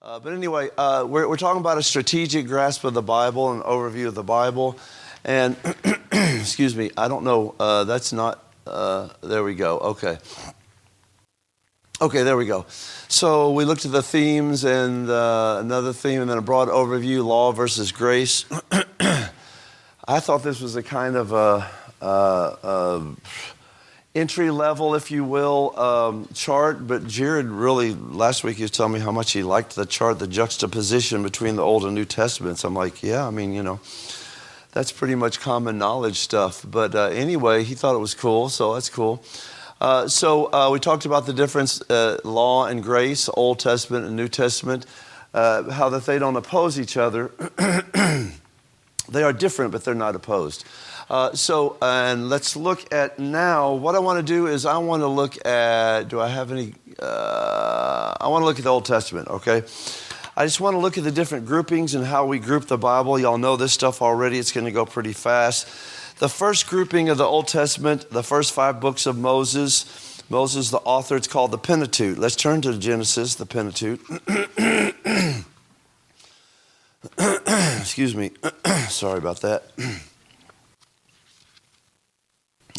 But anyway, we're talking about a strategic grasp of the Bible, an overview of the Bible. And, excuse me, I don't know, that's not, there we go, okay. Okay, there we go. So we looked at the themes and another theme and then a broad overview, law versus grace. I thought this was a kind of a entry level, if you will, chart, but Jared really, last week he was telling me how much he liked the chart, the juxtaposition between the Old and New Testaments. I'm like, yeah, I mean, you know, that's pretty much common knowledge stuff. But anyway, he thought it was cool, so that's cool. So we talked about the difference, law and grace, Old Testament and New Testament, how that they don't oppose each other. They are different, but they're not opposed. And let's look at now, what I want to do is I want to look at, do I have any, I want to look at the Old Testament, okay? I just want to look at the different groupings and how we group the Bible. Y'all know this stuff already. It's going to go pretty fast. The first grouping of the Old Testament, the first 5 books of Moses. Moses, the author, it's called the Pentateuch. Let's turn to Genesis, the Pentateuch. Excuse me. Sorry about that.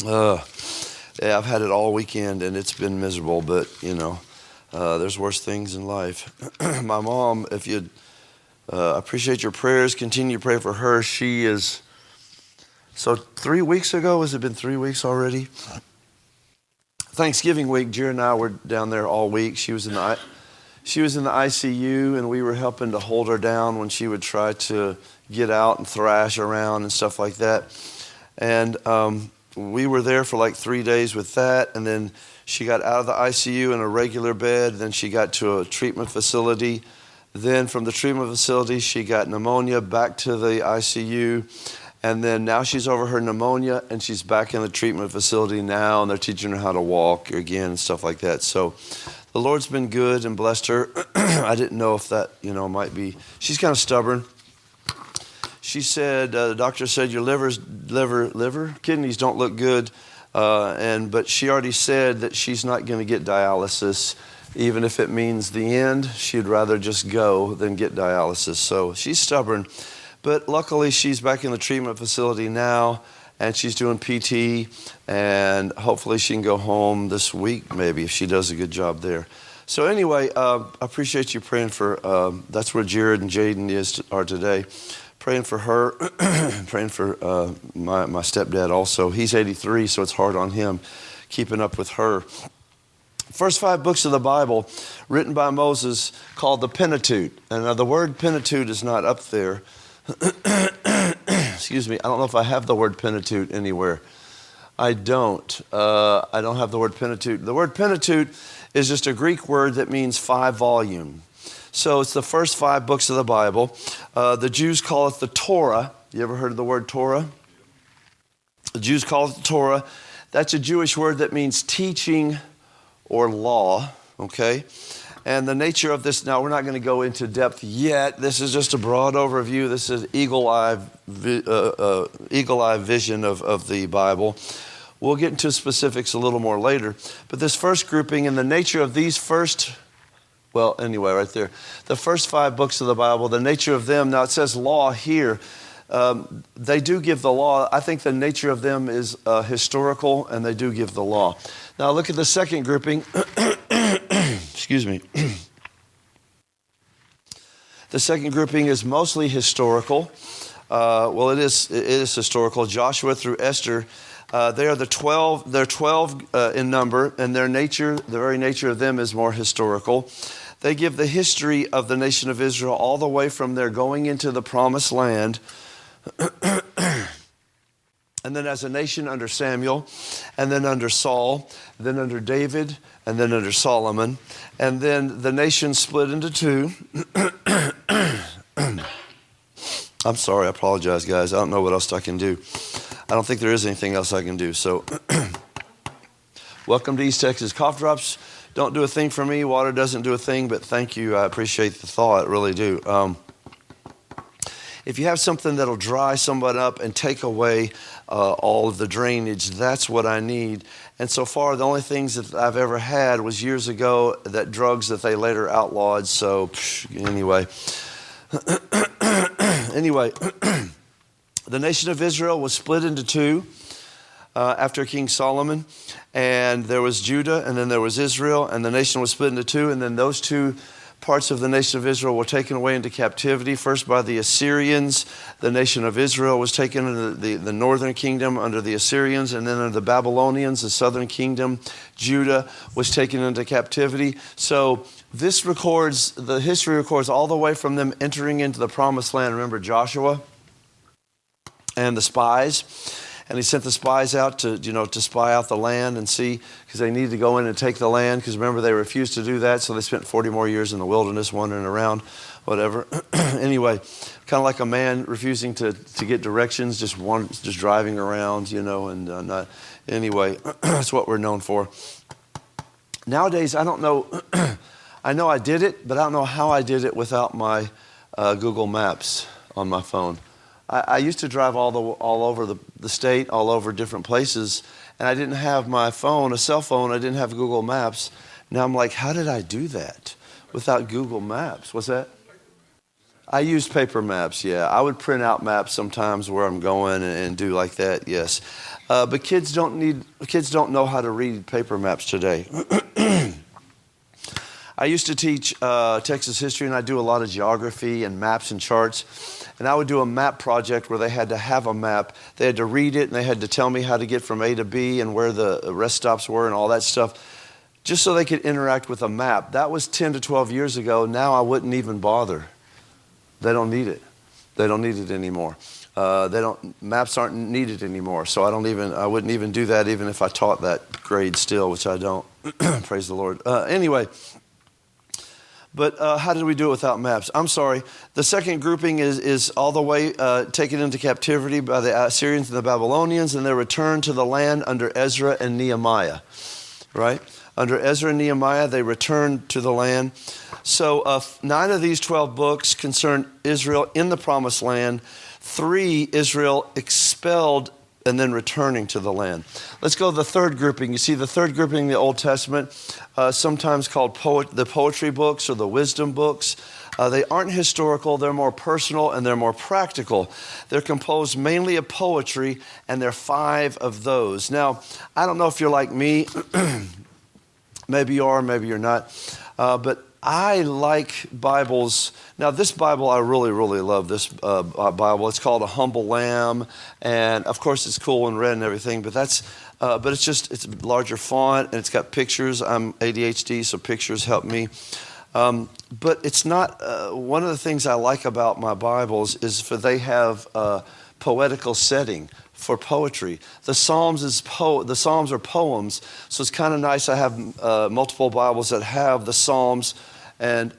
Yeah, I've had it all weekend and it's been miserable, but you know, there's worse things in life. My mom, if you'd appreciate your prayers, continue to pray for her. She is, so 3 weeks ago, has it been 3 weeks already? Thanksgiving week, Jared and I were down there all week. She was in the ICU, and we were helping to hold her down when she would try to get out and thrash around and stuff like that. And we were there for like 3 days with that, and then she got out of the ICU in a regular bed. Then she got to a treatment facility. Then from the treatment facility, she got pneumonia, back to the ICU. And then now she's over her pneumonia, and she's back in the treatment facility now, and they're teaching her how to walk again and stuff like that. So the Lord's been good and blessed her. I didn't know if that, you know, might be, she's kind of stubborn. She said, the doctor said your kidneys don't look good. But she already said that she's not going to get dialysis. Even if it means the end, she'd rather just go than get dialysis. So she's stubborn. But luckily, she's back in the treatment facility now, and she's doing PT, and hopefully she can go home this week, maybe, if she does a good job there. So anyway, I appreciate you praying for, that's where Jared and Jaden are today. Praying for her, praying for my stepdad also. He's 83, so it's hard on him keeping up with her. First 5 books of the Bible written by Moses called the Pentateuch. And the word Pentateuch is not up there. Excuse me, I don't know if I have the word Pentateuch anywhere. I don't have the word Pentateuch. The word Pentateuch is just a Greek word that means 5 volume. So it's the first 5 books of the Bible. The Jews call it the Torah. You ever heard of the word Torah? The Jews call it the Torah. That's a Jewish word that means teaching or law, okay? And the nature of this, now we're not going to go into depth yet. This is just a broad overview. This is eagle-eye vision of the Bible. We'll get into specifics a little more later. But this first grouping and the nature of these first, well, anyway, right there. The first 5 books of the Bible, the nature of them, now it says law here. They do give the law. I think the nature of them is historical, and they do give the law. Now look at the second grouping. Excuse me. The second grouping is mostly historical. Well, it is historical. Joshua through Esther. They are the 12. They're 12 in number, and their nature, the very nature of them, is more historical. They give the history of the nation of Israel all the way from their going into the promised land, and then as a nation under Samuel, and then under Saul, then under David, and then under Solomon, and then the nation split into 2. I'm sorry, I apologize, guys. I don't know what else I can do. I don't think there is anything else I can do. So, welcome to East Texas. Cough drops don't do a thing for me. Water doesn't do a thing, but thank you. I appreciate the thought, really do. if you have something that'll dry someone up and take away all of the drainage, that's what I need. And so far, the only things that I've ever had was years ago, that drugs that they later outlawed. So anyway, the nation of Israel was split into two after King Solomon, and there was Judah, and then there was Israel, and the nation was split into two, and then those two parts of the nation of Israel were taken away into captivity, first by the Assyrians. The nation of Israel was taken into the northern kingdom under the Assyrians, and then under the Babylonians, the southern kingdom. Judah was taken into captivity. So this records, the history records all the way from them entering into the promised land. Remember Joshua and the spies? And he sent the spies out to spy out the land and see, because they needed to go in and take the land, because remember they refused to do that, so they spent 40 more years in the wilderness wandering around, whatever. Anyway, kind of like a man refusing to get directions, just driving around, and not. Anyway, that's what we're known for. Nowadays, I don't know. I know I did it, but I don't know how I did it without my Google Maps on my phone. I used to drive all over the state, all over different places, and I didn't have my phone, a cell phone. I didn't have Google Maps. Now I'm like, how did I do that without Google Maps? What's that? I used paper maps, yeah. I would print out maps sometimes where I'm going and do like that, yes. But kids don't know how to read paper maps today. I used to teach Texas history, and I do a lot of geography and maps and charts. And I would do a map project where they had to have a map. They had to read it, and they had to tell me how to get from A to B and where the rest stops were and all that stuff, just so they could interact with a map. That was 10 to 12 years ago. Now I wouldn't even bother. They don't need it. They don't need it anymore. Maps aren't needed anymore. So I wouldn't even do that even if I taught that grade still, which I don't. Praise the Lord. Anyway. But how did we do it without maps? I'm sorry. The second grouping is all the way taken into captivity by the Assyrians and the Babylonians, and they're returned to the land under Ezra and Nehemiah, right? Under Ezra and Nehemiah, they returned to the land. So 9 of these 12 books concern Israel in the promised land. 3, Israel expelled and then returning to the land. Let's go to the third grouping. You see the third grouping in the Old Testament, sometimes called the poetry books or the wisdom books. They aren't historical, they're more personal, and they're more practical. They're composed mainly of poetry, and there are 5 of those. Now, I don't know if you're like me. Maybe you are, maybe you're not. But I like Bibles. Now, this Bible, I really, really love this Bible. It's called A Humble Lamb, and of course, it's cool and red and everything. But it's a larger font, and it's got pictures. I'm ADHD, so pictures help me. But it's not. One of the things I like about my Bibles is they have a poetical setting for poetry. The Psalms are poems, so it's kind of nice. I have multiple Bibles that have the Psalms and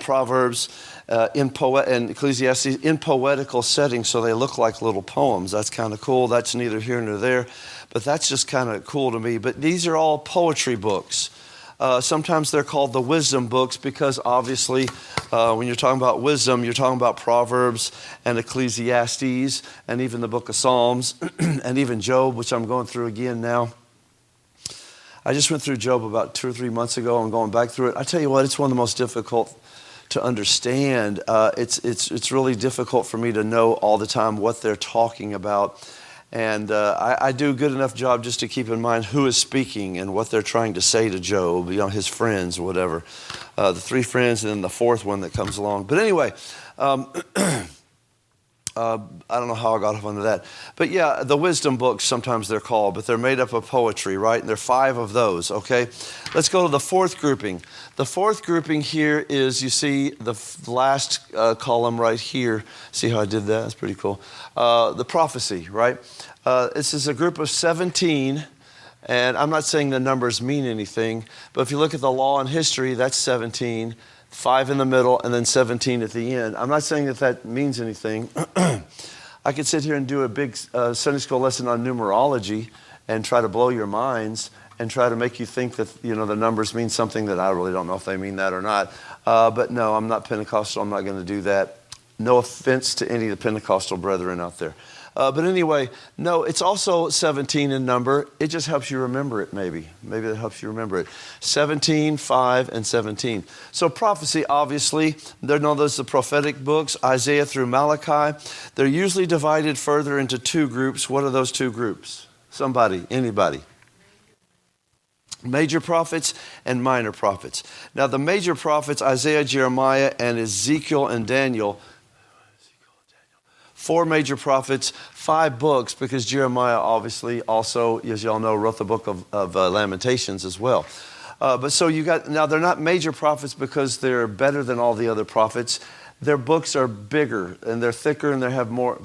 Proverbs and Ecclesiastes in poetical settings, so they look like little poems. That's kind of cool. That's neither here nor there, but that's just kind of cool to me. But these are all poetry books. Sometimes they're called the wisdom books because obviously when you're talking about wisdom, you're talking about Proverbs and Ecclesiastes and even the book of Psalms and even Job, which I'm going through again now. I just went through Job about 2 or 3 months ago. I'm going back through it. I tell you what, it's one of the most difficult to understand. It's really difficult for me to know all the time what they're talking about. And I do a good enough job just to keep in mind who is speaking and what they're trying to say to Job, his friends or whatever. The 3 friends and then the 4th one that comes along. But anyway, I don't know how I got off onto that. But yeah, the wisdom books, sometimes they're called, but they're made up of poetry, right? And there are 5 of those, okay? Let's go to the 4th grouping. The 4th grouping here is, you see the last column right here. See how I did that? That's pretty cool. The prophecy, right? This is a group of 17, and I'm not saying the numbers mean anything, but if you look at the law and history, that's 17. 5 in the middle, and then 17 at the end. I'm not saying that means anything. I could sit here and do a big Sunday school lesson on numerology and try to blow your minds and try to make you think that the numbers mean something that I really don't know if they mean that or not. But no, I'm not Pentecostal. I'm not going to do that. No offense to any of the Pentecostal brethren out there. But anyway, no, it's also 17 in number. It just helps you remember it, maybe. Maybe that helps you remember it. 17, 5, and 17. So prophecy, obviously, they're known as the prophetic books, Isaiah through Malachi. They're usually divided further into two groups. What are those two groups? Somebody, anybody? Major prophets and minor prophets. Now, the major prophets, Isaiah, Jeremiah, and Ezekiel and Daniel, 4 major prophets, 5 books, because Jeremiah obviously also, as y'all know, wrote the book of Lamentations as well. But so you got, now they're not major prophets because they're better than all the other prophets. Their books are bigger and they're thicker and they have more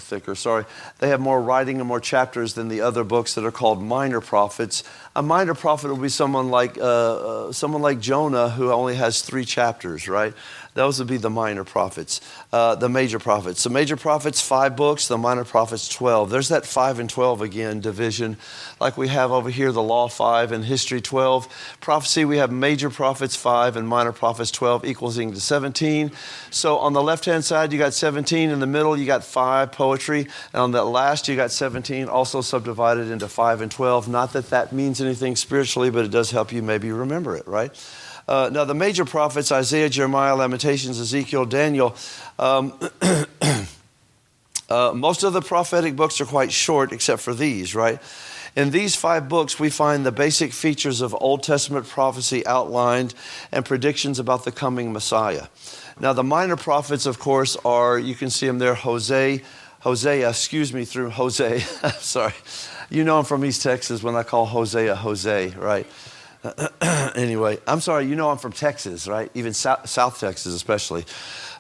writing and more chapters than the other books that are called minor prophets. A minor prophet will be someone like Jonah, who only has 3 chapters, right? Those would be the minor prophets, the major prophets. The major prophets, 5 books, the minor prophets, 12. There's that 5 and 12 again, division. Like we have over here, the law 5 and history 12. Prophecy, we have major prophets 5 and minor prophets 12, equaling to 17. So on the left-hand side, you got 17. In the middle, you got 5, poetry. And on that last, you got 17, also subdivided into 5 and 12. Not that that means anything spiritually, but it does help you maybe remember it, right? Now, the major prophets, Isaiah, Jeremiah, Lamentations, Ezekiel, Daniel, most of the prophetic books are quite short except for these, right? In these 5 books, we find the basic features of Old Testament prophecy outlined and predictions about the coming Messiah. Now, the minor prophets, of course, are, you can see them there, Hosea, through Jose. Sorry. You know I'm from East Texas when I call Hosea, Jose, right? Anyway, I'm sorry, you know I'm from Texas, right? Even South Texas especially.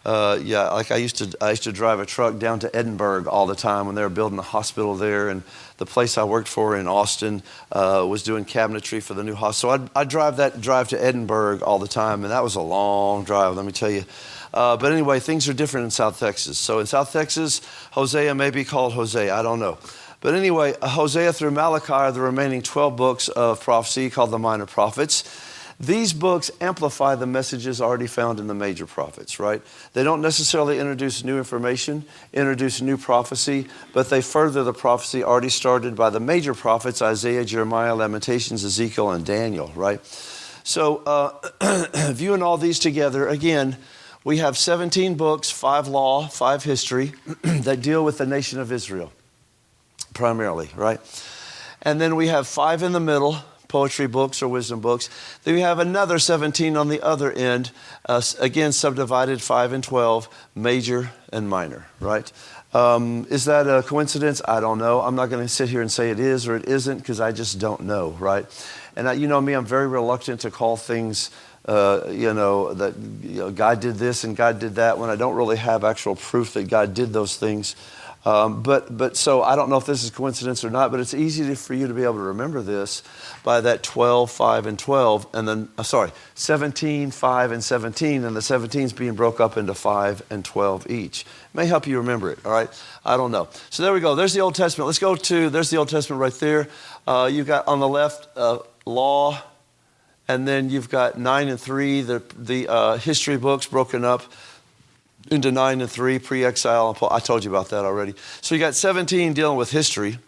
Yeah, like I used to drive a truck down to Edinburgh all the time when they were building a hospital there, and the place I worked for in Austin was doing cabinetry for the new hospital. So I'd drive to Edinburgh all the time, and that was a long drive, let me tell you. But anyway, things are different in South Texas. So in South Texas, Hosea may be called Hosea, I don't know. But anyway, Hosea through Malachi are the remaining 12 books of prophecy called the minor prophets. These books amplify the messages already found in the major prophets, right? They don't necessarily introduce new information, introduce new prophecy, but they further the prophecy already started by the major prophets, Isaiah, Jeremiah, Lamentations, Ezekiel, and Daniel, right? So viewing all these together, again, we have 17 books, 5 law, 5 history, that deal with the nation of Israel, primarily, right? And then we have 5 in the middle, poetry books or wisdom books. Then we have another 17 on the other end, again subdivided 5 and 12, major and minor, right? Is that a coincidence? I don't know. I'm not going to sit here and say it is or it isn't because I just don't know, right? And you know me, I'm very reluctant to call things, God did this and God did that when I don't really have actual proof that God did those things. But so I don't know if this is coincidence or not, but it's easy for you to be able to remember this by that 12, 5, and 12, and then, 17, 5, and 17, and the 17s being broke up into 5 and 12 each. May help you remember it, all right? I don't know. So there we go. There's the Old Testament. Let's go to, there's the Old Testament right there. You've got on the left, law, and then you've got 9 and 3, the history books broken up into 9 and 3, pre-exile. I told you about that already. So you got 17 dealing with history.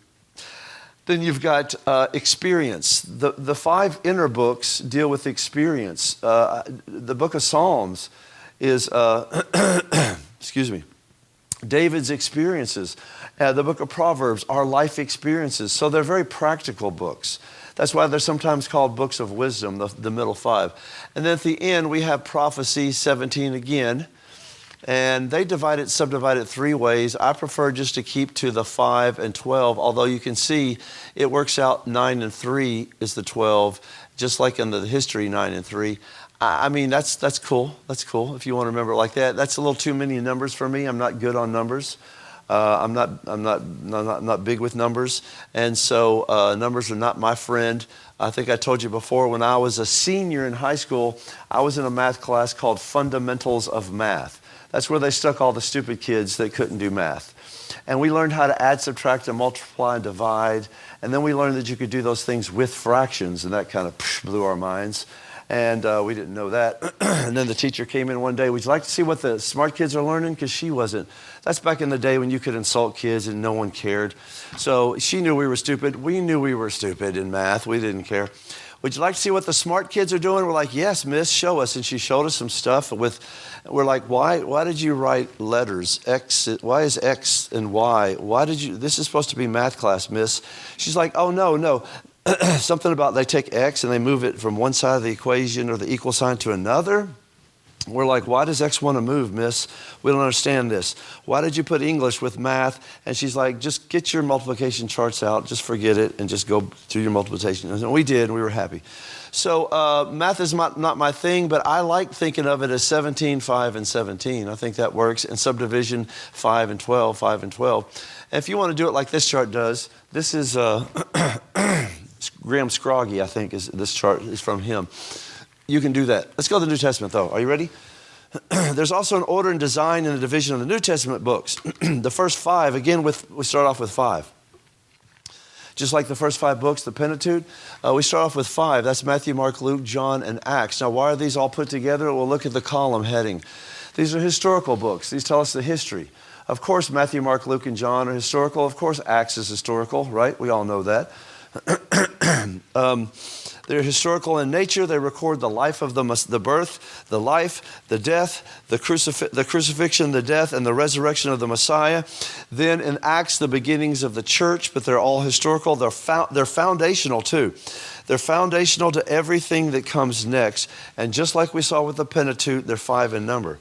Then you've got experience. The 5 inner books deal with experience. The book of Psalms is, David's experiences. The book of Proverbs are life experiences. So they're very practical books. That's why they're sometimes called books of wisdom, the middle 5. And then at the end, we have prophecy, 17 again. And they subdivide it 3 ways. I prefer just to keep to the 5 and 12, although you can see it works out 9 and 3 is the 12, just like in the history 9 and 3. I mean, that's cool. That's cool if you want to remember it like that. That's a little too many numbers for me. I'm not good on numbers. I'm not big with numbers. And so numbers are not my friend. I think I told you before, when I was a senior in high school, I was in a math class called Fundamentals of Math. That's where they stuck all the stupid kids that couldn't do math. And we learned how to add, subtract, and multiply and divide. And then we learned that you could do those things with fractions, and that kind of blew our minds. And we didn't know that. And then the teacher came in one day, would you like to see what the smart kids are learning? Because she wasn't. That's back in the day when you could insult kids and no one cared. So she knew we were stupid. We knew we were stupid in math. We didn't care. Would you like to see what the smart kids are doing? We're like, yes, miss, show us. And she showed us some stuff we're like, why did you write letters? X, why is X and Y? This is supposed to be math class, miss. She's like, oh, no. Something about they take X and they move it from one side of the equation or the equal sign to another. We're like, why does X want to move, miss? We don't understand this. Why did you put English with math? And she's like, just get your multiplication charts out, just forget it, and just go through your multiplication. And we did, and we were happy. So math is not my thing, but I like thinking of it as 17, 5, and 17. I think that works. And subdivision, 5 and 12, 5 and 12. And if you want to do it like this chart does, this is Graham Scroggie, I think, this chart is from him. You can do that. Let's go to the New Testament, though. Are you ready? There's also an order and design in the division of the New Testament books. The first 5, again, we start off with 5. Just like the first 5 books, the Pentateuch, we start off with 5. That's Matthew, Mark, Luke, John, and Acts. Now, why are these all put together? We'll look at the column heading. These are historical books. These tell us the history. Of course, Matthew, Mark, Luke, and John are historical. Of course, Acts is historical, right? We all know that. They're historical in nature. They record the life of the birth, the life, the death, the crucifixion, the death, and the resurrection of the Messiah. Then in Acts, the beginnings of the church, but they're all historical. They're foundational too. They're foundational to everything that comes next. And just like we saw with the Pentateuch, they're 5 in number.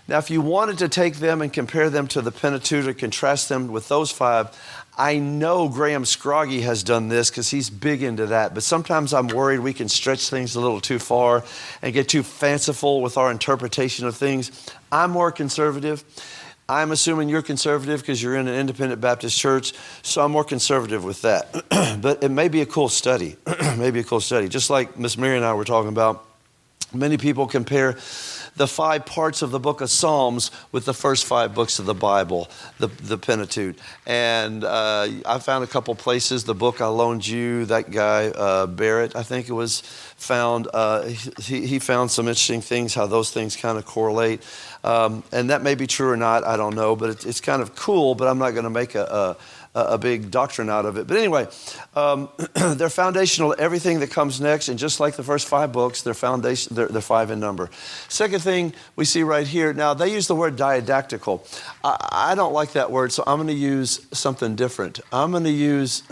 Now, if you wanted to take them and compare them to the Pentateuch or contrast them with those 5, I know Graham Scroggie has done this because he's big into that. But sometimes I'm worried we can stretch things a little too far and get too fanciful with our interpretation of things. I'm more conservative. I'm assuming you're conservative because you're in an independent Baptist church. So I'm more conservative with that. But it may be a cool study. Maybe a cool study. Just like Miss Mary and I were talking about, many people compare the 5 parts of the book of Psalms with the first 5 books of the Bible, the Pentateuch. And I found a couple places. The book I loaned you, that guy, Barrett, I think it was, found, he found some interesting things, how those things kind of correlate. And that may be true or not, I don't know, but it's kind of cool, but I'm not going to make a big doctrine out of it. But anyway, they're foundational to everything that comes next. And just like the first 5 books, they're 5 in number. Second thing we see right here, now they use the word didactical. I don't like that word, so I'm going to use something different. I'm going to use,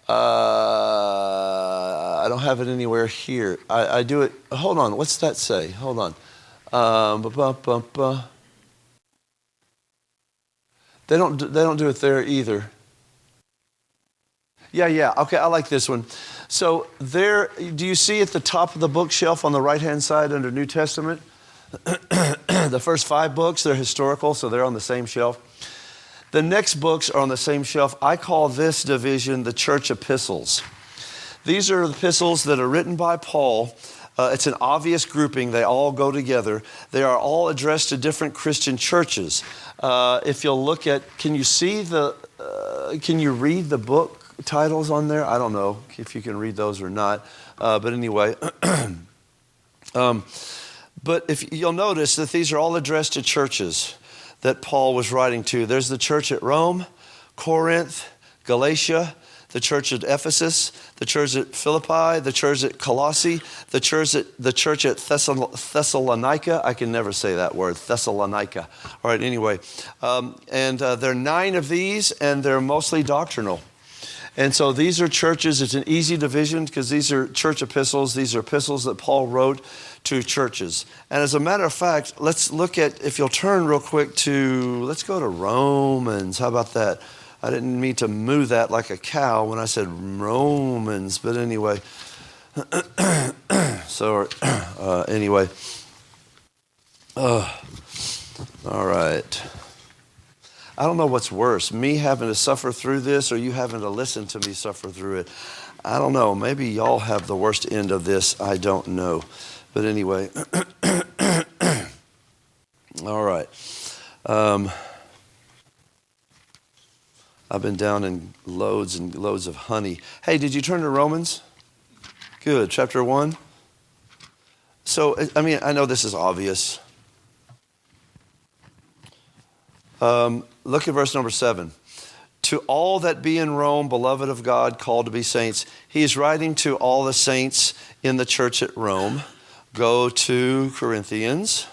I don't have it anywhere here. I do it, hold on, what's that say? Hold on. They don't do it there either. Yeah. Okay, I like this one. So there, do you see at the top of the bookshelf on the right-hand side under New Testament? The first 5 books, they're historical, so they're on the same shelf. The next books are on the same shelf. I call this division the church epistles. These are epistles that are written by Paul. It's an obvious grouping. They all go together. They are all addressed to different Christian churches. If you'll look at, can you read the book titles on there? I don't know if you can read those or not. But anyway, but if you'll notice that these are all addressed to churches that Paul was writing to. There's the church at Rome, Corinth, Galatia, the church at Ephesus, the church at Philippi, the church at Colossae, the church at Thessalonica. I can never say that word, Thessalonica. All right, anyway. There are 9 of these, and they're mostly doctrinal. And so these are churches. It's an easy division because these are church epistles. These are epistles that Paul wrote to churches. And as a matter of fact, let's look at, if you'll turn real quick let's go to Romans. How about that? I didn't mean to moo that like a cow when I said Romans, but anyway. So, anyway. All right. I don't know what's worse, me having to suffer through this or you having to listen to me suffer through it. I don't know. Maybe y'all have the worst end of this. I don't know. But anyway. All right. I've been down in loads and loads of honey. Hey, did you turn to Romans? Good. Chapter 1. So, I mean, I know this is obvious. Look at verse number 7. To all that be in Rome, beloved of God, called to be saints. He's writing to all the saints in the church at Rome. Go to Corinthians.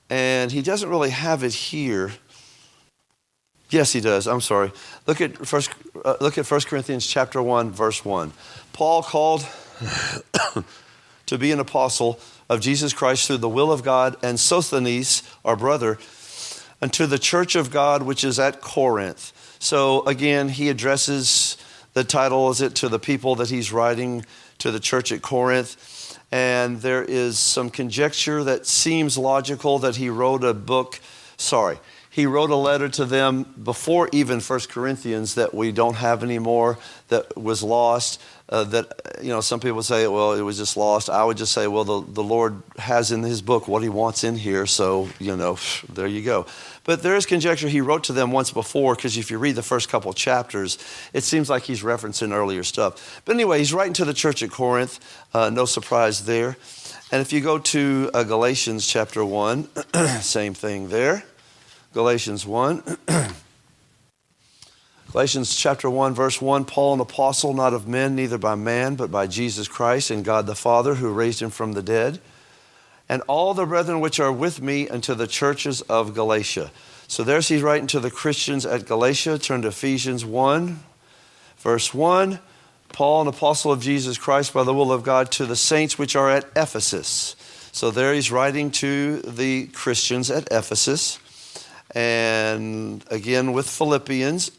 And he doesn't really have it here. Yes, he does. I'm sorry. Look at 1 Corinthians chapter 1, verse 1. Paul called to be an apostle of Jesus Christ through the will of God, and Sosthenes, our brother, unto the church of God which is at Corinth. So again, he addresses, the title is it, to the people that he's writing to the church at Corinth. And there is some conjecture that seems logical that he wrote he wrote a letter to them before even 1 Corinthians that we don't have anymore, that was lost. Some people say, well, it was just lost. I would just say, well, the Lord has in his book what he wants in here. So, there you go. But there is conjecture he wrote to them once before, because if you read the first couple chapters, it seems like he's referencing earlier stuff. But anyway, he's writing to the church at Corinth. No surprise there. And if you go to Galatians chapter 1, same thing there. Galatians 1. Galatians chapter 1, verse 1, Paul, an apostle, not of men, neither by man, but by Jesus Christ and God the Father, who raised him from the dead, and all the brethren which are with me unto the churches of Galatia. So there's he's writing to the Christians at Galatia. Turn to Ephesians 1, verse 1. Paul, an apostle of Jesus Christ by the will of God, to the saints which are at Ephesus. So there he's writing to the Christians at Ephesus. And again with Philippians,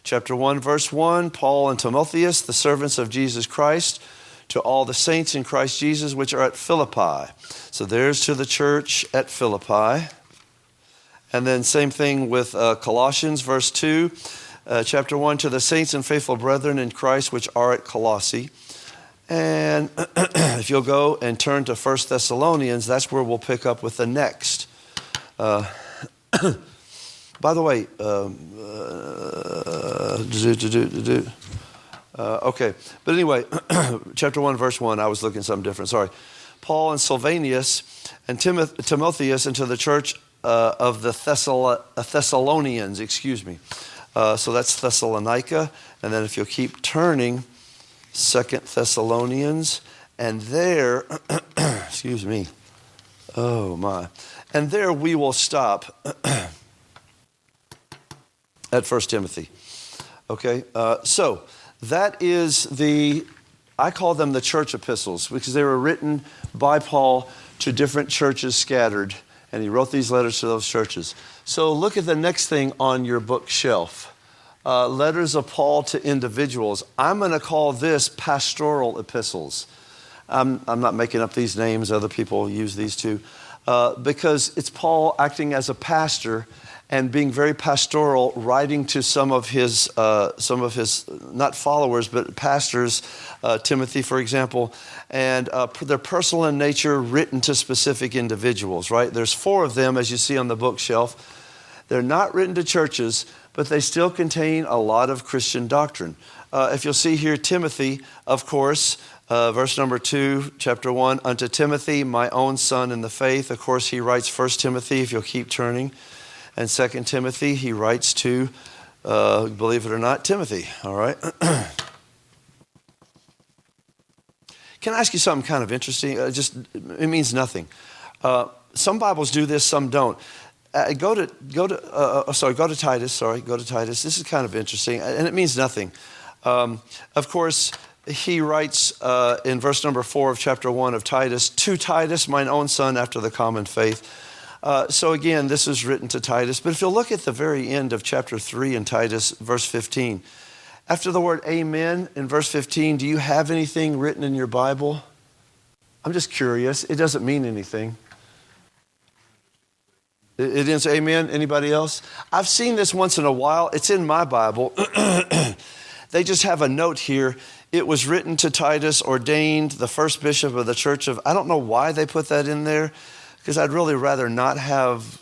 chapter 1, verse 1, Paul and Timotheus, the servants of Jesus Christ, to all the saints in Christ Jesus which are at Philippi. So there's to the church at Philippi. And then same thing with Colossians, verse 2, chapter 1, to the saints and faithful brethren in Christ which are at Colossae. And if you'll go and turn to 1 Thessalonians, that's where we'll pick up with the next. By the way, okay. But anyway, chapter 1, verse 1, I was looking at something different, sorry. Paul and Silvanus and Timotheus into the church of the Thessalonians, so that's Thessalonica. And then if you'll keep turning, 2 Thessalonians, and there, oh my. And there we will stop at 1 Timothy. Okay, so that is I call them the church epistles, because they were written by Paul to different churches scattered, and he wrote these letters to those churches. So look at the next thing on your bookshelf. Letters of Paul to individuals. I'm going to call this pastoral epistles. I'm not making up these names. Other people use these too. Because it's Paul acting as a pastor and being very pastoral, writing to some of his not followers, but pastors, Timothy, for example, and they're personal in nature, written to specific individuals, right? There's 4 of them, as you see on the bookshelf. They're not written to churches, but they still contain a lot of Christian doctrine. If you'll see here, Timothy, of course, verse number 2, chapter 1, unto Timothy, my own son in the faith. Of course, he writes 1 Timothy, if you'll keep turning. And 2 Timothy, he writes to, believe it or not, Timothy. All right. Can I ask you something kind of interesting? It means nothing. Some Bibles do this, some don't. Go to Titus. Go to Titus. This is kind of interesting, and it means nothing. Of course, he writes in verse number 4 of chapter 1 of Titus, to Titus, mine own son, after the common faith. So again, this is written to Titus. But if you'll look at the very end of chapter 3 in Titus, verse 15, after the word amen in verse 15, do you have anything written in your Bible? I'm just curious. It doesn't mean anything. It didn't say amen? Anybody else? I've seen this once in a while. It's in my Bible. They just have a note here. It was written to Titus, ordained the first bishop of the church of... I don't know why they put that in there, because I'd really rather not have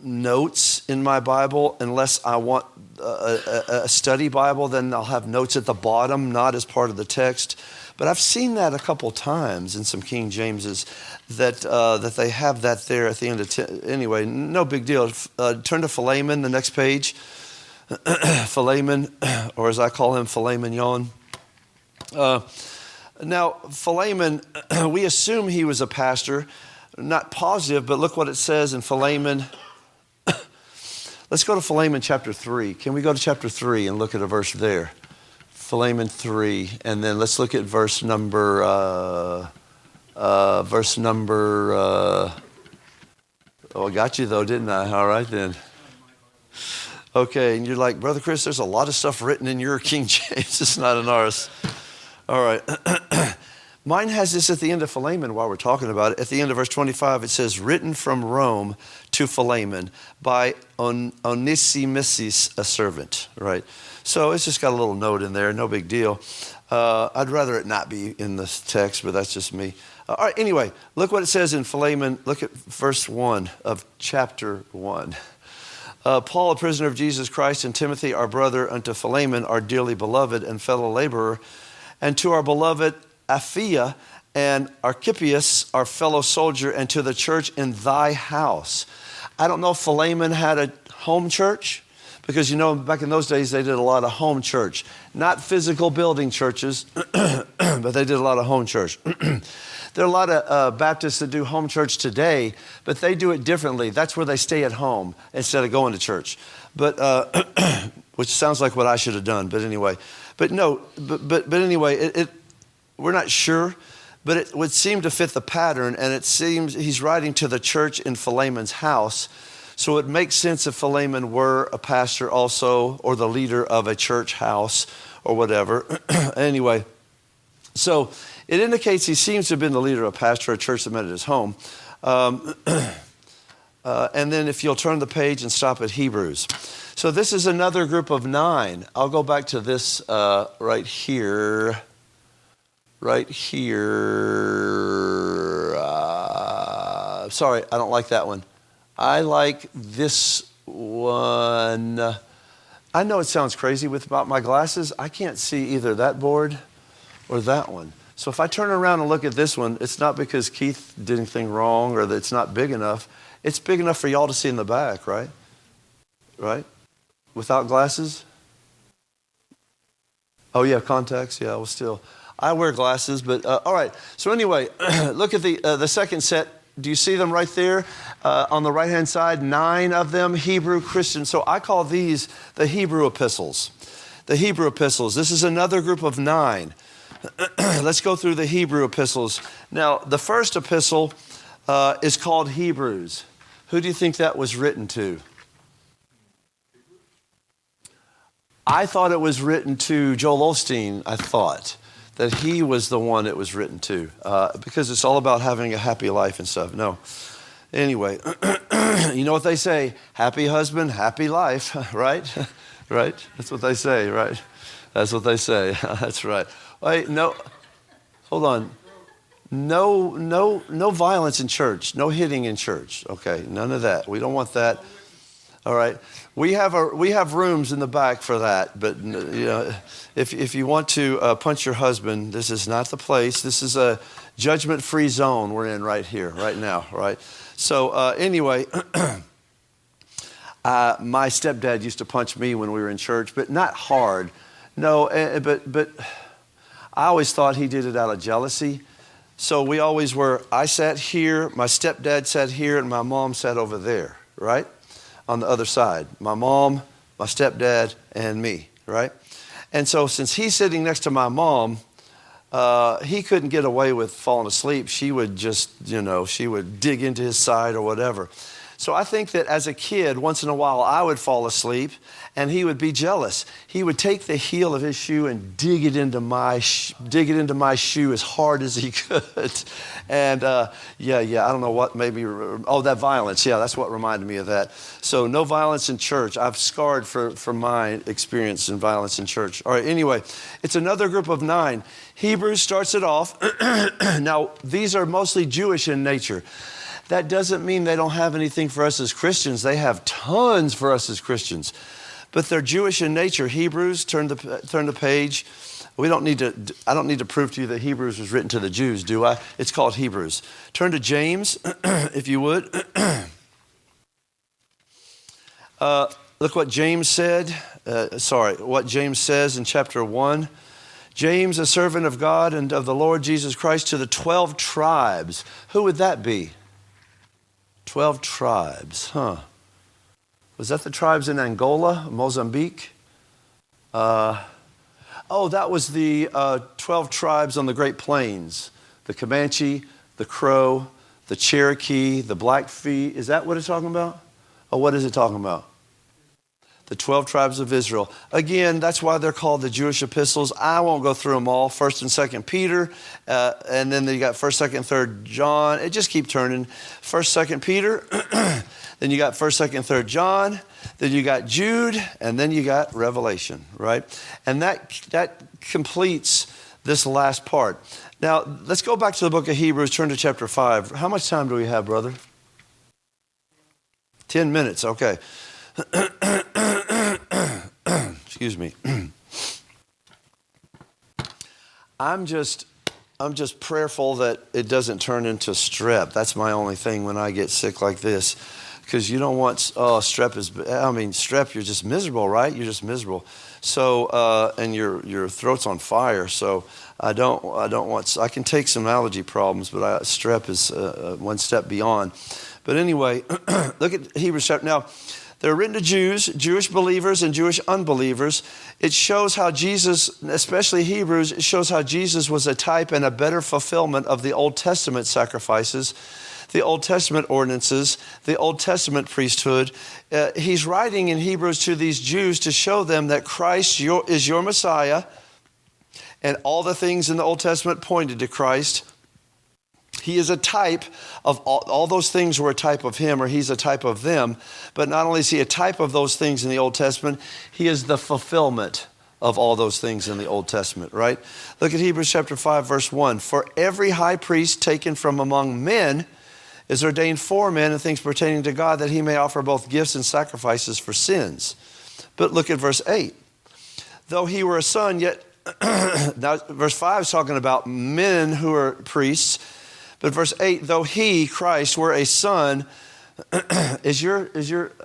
notes in my Bible unless I want a study Bible. Then I'll have notes at the bottom, not as part of the text. But I've seen that a couple times in some King Jameses that they have that there at the end of anyway, no big deal. Turn to Philemon, the next page. Philemon, or as I call him, filet mignon. Now, Philemon, we assume he was a pastor. Not positive, but look what it says in Philemon. Let's go to Philemon chapter 3. Can we go to chapter 3 and look at a verse there? Philemon 3, and then let's look at verse number, oh, I got you though, didn't I? All right then. Okay, and you're like, Brother Chris, there's a lot of stuff written in your King James. It's not in ours. All right. Mine has this at the end of Philemon while we're talking about it. At the end of verse 25, it says, written from Rome to Philemon by Onesimus, a servant, right? So it's just got a little note in there, no big deal. I'd rather it not be in the text, but that's just me. All right, anyway, look what it says in Philemon. Look at verse 1 of chapter 1. Paul, a prisoner of Jesus Christ, and Timothy, our brother, unto Philemon, our dearly beloved and fellow laborer, and to our beloved Apphia and Archippus, our fellow soldier, and to the church in thy house. I don't know if Philemon had a home church, because, you know, back in those days, they did a lot of home church. Not physical building churches, but they did a lot of home church. There are a lot of Baptists that do home church today, but they do it differently. That's where they stay at home instead of going to church. But which sounds like what I should have done. But anyway, we're not sure, but it would seem to fit the pattern. And it seems he's writing to the church in Philemon's house. So it makes sense if Philemon were a pastor also, or the leader of a church house or whatever. Anyway, so it indicates he seems to have been the leader of a pastor, a church that met at his home. And then if you'll turn the page and stop at Hebrews. So this is another group of 9. I'll go back to this right here. Right here. Sorry, I don't like that one. I like this one. I know it sounds crazy without my glasses. I can't see either that board or that one. So if I turn around and look at this one, it's not because Keith did anything wrong or that it's not big enough. It's big enough for y'all to see in the back, right? Right? Without glasses? Oh yeah, contacts. Yeah, well still. I wear glasses, but all right. So anyway, look at the second set. Do you see them right there on the right-hand side? 9 of them, Hebrew Christians. So I call these the Hebrew epistles. The Hebrew epistles. This is another group of 9. Let's go through the Hebrew epistles. Now, the first epistle is called Hebrews. Who do you think that was written to? I thought it was written to Joel Osteen, I thought. That he was the one it was written to, because it's all about having a happy life and stuff. No. Anyway, you know what they say? Happy husband, happy life, right? Right? That's what they say, right? That's what they say. That's right. Wait, no, hold on. No violence in church. No hitting in church. Okay, none of that. We don't want that. All right. We have rooms in the back for that, but you know, if you want to punch your husband, this is not the place. This is a judgment-free zone we're in right here, right now, right? So anyway, my stepdad used to punch me when we were in church, but not hard. No, but I always thought he did it out of jealousy. So we always were. I sat here, my stepdad sat here, and my mom sat over there, right? On the other side. My mom, my stepdad, and me, right? And so since he's sitting next to my mom, he couldn't get away with falling asleep. She would just, she would dig into his side or whatever. So I think that as a kid, once in a while, I would fall asleep and he would be jealous. He would take the heel of his shoe and dig it into my shoe as hard as he could. And I don't know what, maybe, that violence. Yeah, that's what reminded me of that. So no violence in church. I've scarred from my experience in violence in church. All right, anyway, it's another group of 9. Hebrews starts it off. Now, these are mostly Jewish in nature. That doesn't mean they don't have anything for us as Christians. They have tons for us as Christians. But they're Jewish in nature. Hebrews, turn the page. I don't need to prove to you that Hebrews was written to the Jews, do I? It's called Hebrews. Turn to James, if you would. Look what James said. What James says in chapter 1. James, a servant of God and of the Lord Jesus Christ, to the 12 tribes. Who would that be? 12 tribes, huh? Was that the tribes in Angola, Mozambique? That was the 12 tribes on the Great Plains. The Comanche, the Crow, the Cherokee, the Blackfeet. Is that what it's talking about? Or what is it talking about? The 12 tribes of Israel. Again, that's why they're called the Jewish epistles. I won't go through them all. 1st and 2nd Peter, and then you got 1st, 2nd, 3rd John. It just keep turning. 1st, 2nd Peter, then you got 1st, 2nd, 3rd John, then you got Jude, and then you got Revelation, right? And that completes this last part. Now, let's go back to the book of Hebrews, turn to chapter 5. How much time do we have, brother? 10 minutes, okay. Excuse me. I'm just prayerful that it doesn't turn into strep. That's my only thing when I get sick like this. Because you don't want, strep, you're just miserable, right? You're just miserable. So, and your throat's on fire. So I don't want, I can take some allergy problems, but strep is one step beyond. But anyway, look at Hebrews chapter. Now, they're written to Jews, Jewish believers and Jewish unbelievers. It shows how Jesus, especially Hebrews, it shows how Jesus was a type and a better fulfillment of the Old Testament sacrifices, the Old Testament ordinances, the Old Testament priesthood. He's writing in Hebrews to these Jews to show them that Christ is your Messiah, and all the things in the Old Testament pointed to Christ. He is a type of all those things were a type of him, or he's a type of them. But not only is he a type of those things in the Old Testament, he is the fulfillment of all those things in the Old Testament, right? Look at Hebrews chapter 5, verse 1. For every high priest taken from among men is ordained for men and things pertaining to God, that he may offer both gifts and sacrifices for sins. But look at verse 8. Though he were a son, yet, now verse 5 is talking about men who are priests. But verse 8, though he, Christ, were a son, is your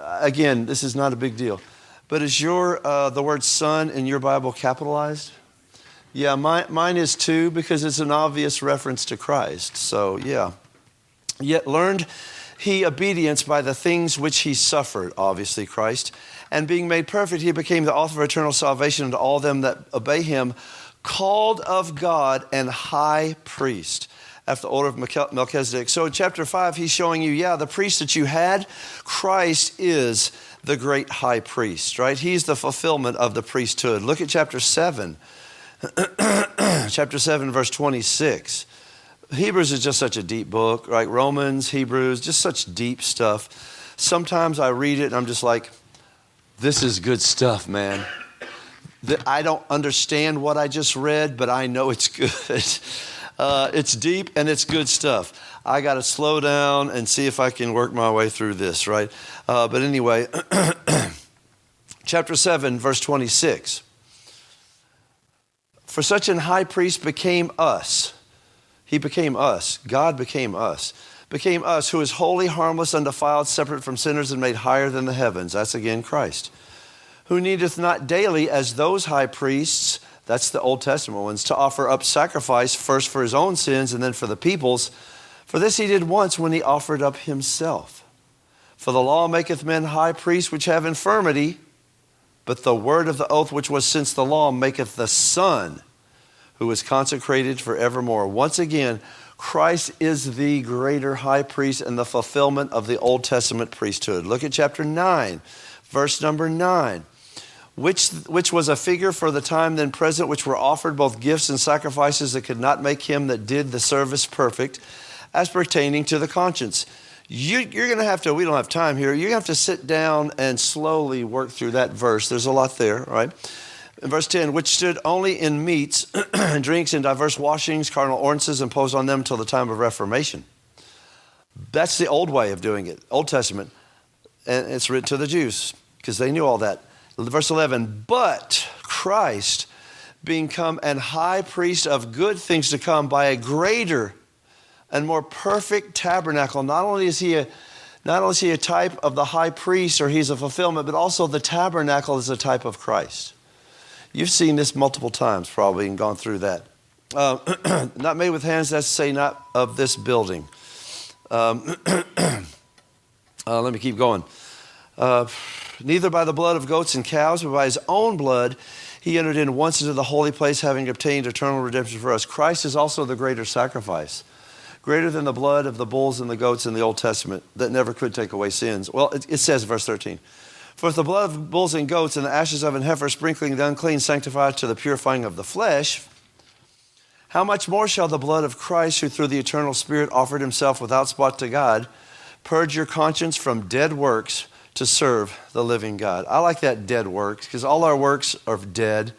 again, this is not a big deal, but is the word son in your Bible capitalized? Yeah, mine is too, because it's an obvious reference to Christ. So, yeah. Yet learned he obedience by the things which he suffered, obviously Christ, and being made perfect, he became the author of eternal salvation unto all them that obey him, called of God and high priest, after the order of Melchizedek. So in chapter 5, he's showing you, the priest that you had, Christ is the great high priest, right? He's the fulfillment of the priesthood. Look at chapter 7. Chapter 7, verse 26. Hebrews is just such a deep book, right? Romans, Hebrews, just such deep stuff. Sometimes I read it and I'm just like, this is good stuff, man. I don't understand what I just read, but I know it's good. It's deep and it's good stuff. I got to slow down and see if I can work my way through this, right? But anyway, chapter 7, verse 26. For such an high priest became us. He became us. God became us. Became us, who is holy, harmless, undefiled, separate from sinners, and made higher than the heavens. That's again Christ. Who needeth not daily, as those high priests, that's the Old Testament ones, to offer up sacrifice first for his own sins and then for the people's. For this he did once when he offered up himself. For the law maketh men high priests which have infirmity, but the word of the oath which was since the law maketh the Son, who is consecrated forevermore. Once again, Christ is the greater high priest and the fulfillment of the Old Testament priesthood. Look at chapter 9, verse number 9. Which was a figure for the time then present, which were offered both gifts and sacrifices that could not make him that did the service perfect, as pertaining to the conscience. You're going to have to, we don't have time here, you're going to have to sit down and slowly work through that verse. There's a lot there, right? In verse 10, which stood only in meats and drinks and diverse washings, carnal ordinances imposed on them till the time of Reformation. That's the old way of doing it, Old Testament. And it's written to the Jews because they knew all that. Verse 11, but Christ, being come an high priest of good things to come by a greater and more perfect tabernacle. Not only is he a type of the high priest, or he's a fulfillment, but also the tabernacle is a type of Christ. You've seen this multiple times probably and gone through that. Not made with hands, that's to say not of this building. Let me keep going. Neither by the blood of goats and cows, but by his own blood, he entered in once into the holy place, having obtained eternal redemption for us. Christ is also the greater sacrifice, greater than the blood of the bulls and the goats in the Old Testament that never could take away sins. Well, it says, verse 13, for if the blood of bulls and goats and the ashes of an heifer sprinkling the unclean sanctify to the purifying of the flesh, how much more shall the blood of Christ, who through the eternal Spirit offered himself without spot to God, purge your conscience from dead works to serve the living God? I like that, dead works, because all our works are dead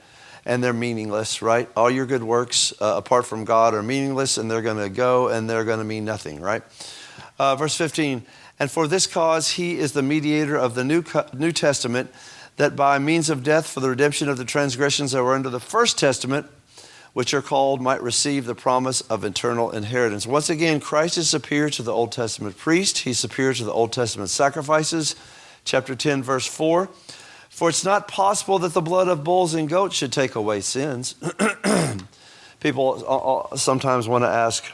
and they're meaningless, right? All your good works apart from God are meaningless, and they're going to go and they're going to mean nothing, right? Verse 15, and for this cause he is the mediator of the New Testament, that by means of death for the redemption of the transgressions that were under the first testament, which are called, might receive the promise of eternal inheritance. Once again, Christ is superior to the Old Testament priest. He's superior to the Old Testament sacrifices. Chapter 10, verse 4. For it's not possible that the blood of bulls and goats should take away sins. People sometimes want to ask,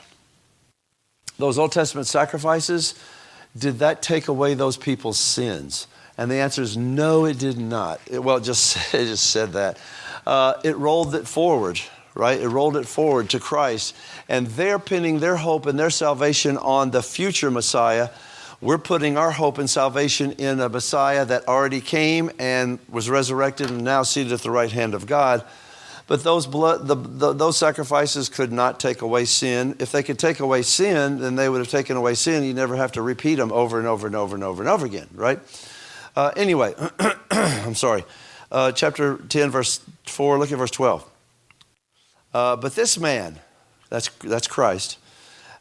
those Old Testament sacrifices, did that take away those people's sins? And the answer is no, it did not. It just said that. It rolled it forward. Right? It rolled it forward to Christ. And they're pinning their hope and their salvation on the future Messiah. We're putting our hope and salvation in a Messiah that already came and was resurrected and now seated at the right hand of God. But those sacrifices could not take away sin. If they could take away sin, then they would have taken away sin. You never have to repeat them over and over and over and over and over again, right? Anyway, I'm sorry. Chapter 10, verse 4, look at verse 12. But this man, that's Christ,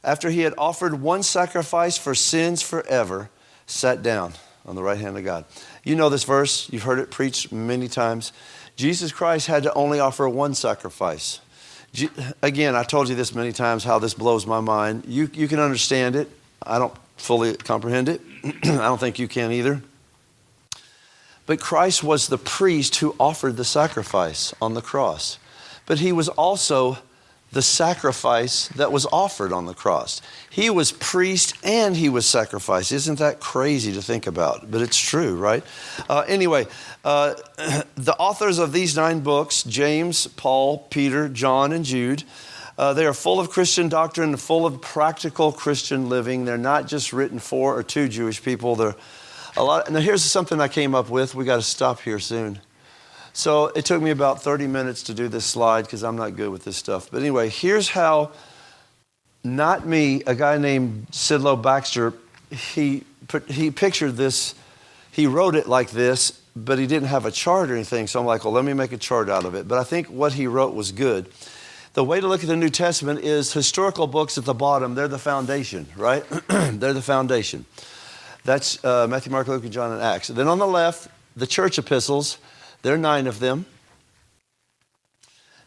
after he had offered one sacrifice for sins forever, sat down on the right hand of God. You know this verse. You've heard it preached many times. Jesus Christ had to only offer one sacrifice. Again, I told you this many times, how this blows my mind. You can understand it. I don't fully comprehend it. I don't think you can either. But Christ was the priest who offered the sacrifice on the cross. But he was also the sacrifice that was offered on the cross. He was priest and he was sacrifice. Isn't that crazy to think about? But it's true, right? Anyway, the authors of these 9 books, James, Paul, Peter, John, and Jude, they are full of Christian doctrine, full of practical Christian living. They're not just written for or to Jewish people. They're a lot. Now, here's something I came up with. We got to stop here soon. So it took me about 30 minutes to do this slide because I'm not good with this stuff. But anyway, here's how, not me, a guy named Sidlow Baxter, he pictured this. He wrote it like this, but he didn't have a chart or anything. So I'm like, well, let me make a chart out of it. But I think what he wrote was good. The way to look at the New Testament is historical books at the bottom. They're the foundation, right? They're the foundation. That's Matthew, Mark, Luke, and John, and Acts. And then on the left, the church epistles. There are 9 of them.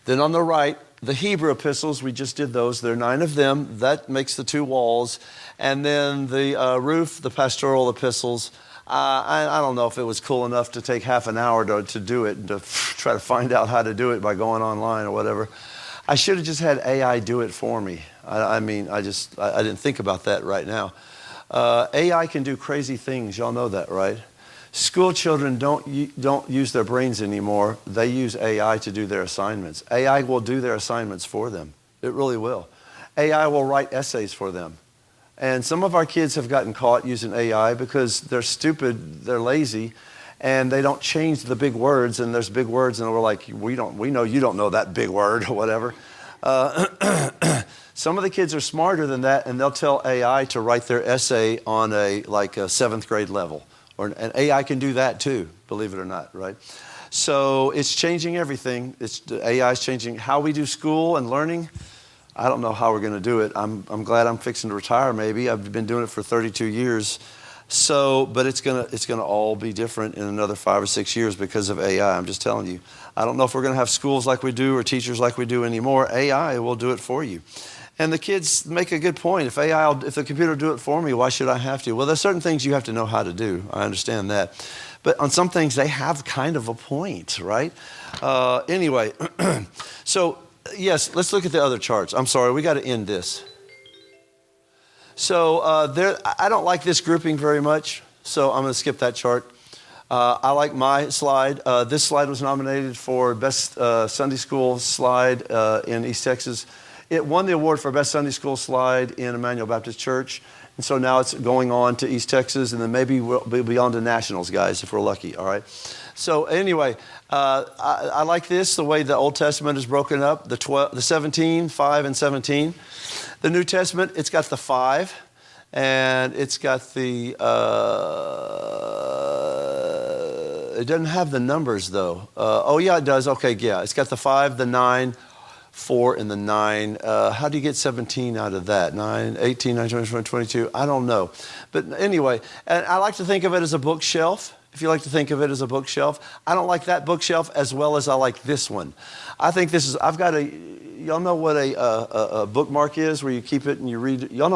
Then on the right, the Hebrew epistles, we just did those. There are 9 of them. That makes the 2 walls. And then the roof, the pastoral epistles. I don't know if it was cool enough to take half an hour to do it and to try to find out how to do it by going online or whatever. I should have just had AI do it for me. I didn't think about that right now. AI can do crazy things. Y'all know that, right? School children don't use their brains anymore. They use AI to do their assignments. AI will do their assignments for them. It really will. AI will write essays for them. And some of our kids have gotten caught using AI because they're stupid, they're lazy, and they don't change the big words. And there's big words, and we're like, we know you don't know that big word or whatever. Some of the kids are smarter than that, and they'll tell AI to write their essay on a 7th grade level. And AI can do that too, believe it or not, right? So it's changing everything. AI is changing how we do school and learning. I don't know how we're going to do it. I'm glad I'm fixing to retire. Maybe I've been doing it for 32 years. So, but it's gonna all be different in another 5 or 6 years because of AI. I'm just telling you. I don't know if we're going to have schools like we do or teachers like we do anymore. AI will do it for you. And the kids make a good point. If the computer will do it for me, why should I have to? Well, there's certain things you have to know how to do. I understand that. But on some things, they have kind of a point, right? Anyway, so yes, let's look at the other charts. I'm sorry, we got to end this. So I don't like this grouping very much, so I'm going to skip that chart. I like my slide. This slide was nominated for Best Sunday School Slide in East Texas. It won the award for Best Sunday School Slide in Emmanuel Baptist Church. And so now it's going on to East Texas, and then maybe we'll be on to nationals, guys, if we're lucky, all right? So anyway, I like this, the way the Old Testament is broken up, the 17, 5, and 17. The New Testament, it's got the 5, and it's got the, it doesn't have the numbers, though. Oh, yeah, it does. Okay, yeah, it's got the 5, the 9, 4, and the 9. How do you get 17 out of that? 9, 18, 19, 20, 22? I don't know. But anyway, and I like to think of it as a bookshelf. If you like to think of it as a bookshelf. I don't like that bookshelf as well as I like this one. I think this is, y'all know what a bookmark is, where you keep it and you read it? Y'all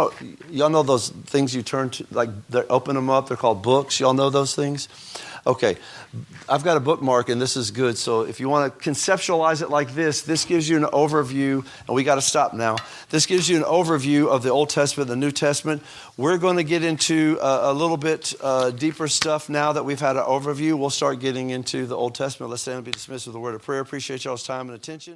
know those things you turn to, like they open them up, they're called books. Y'all know those things? Okay, I've got a bookmark and this is good. So if you want to conceptualize it like this gives you an overview, and we got to stop now. This gives you an overview of the Old Testament, the New Testament. We're going to get into a little bit deeper stuff now that we've had an overview. We'll start getting into the Old Testament. Let's stand and be dismissed with a word of prayer. Appreciate y'all's time and attention.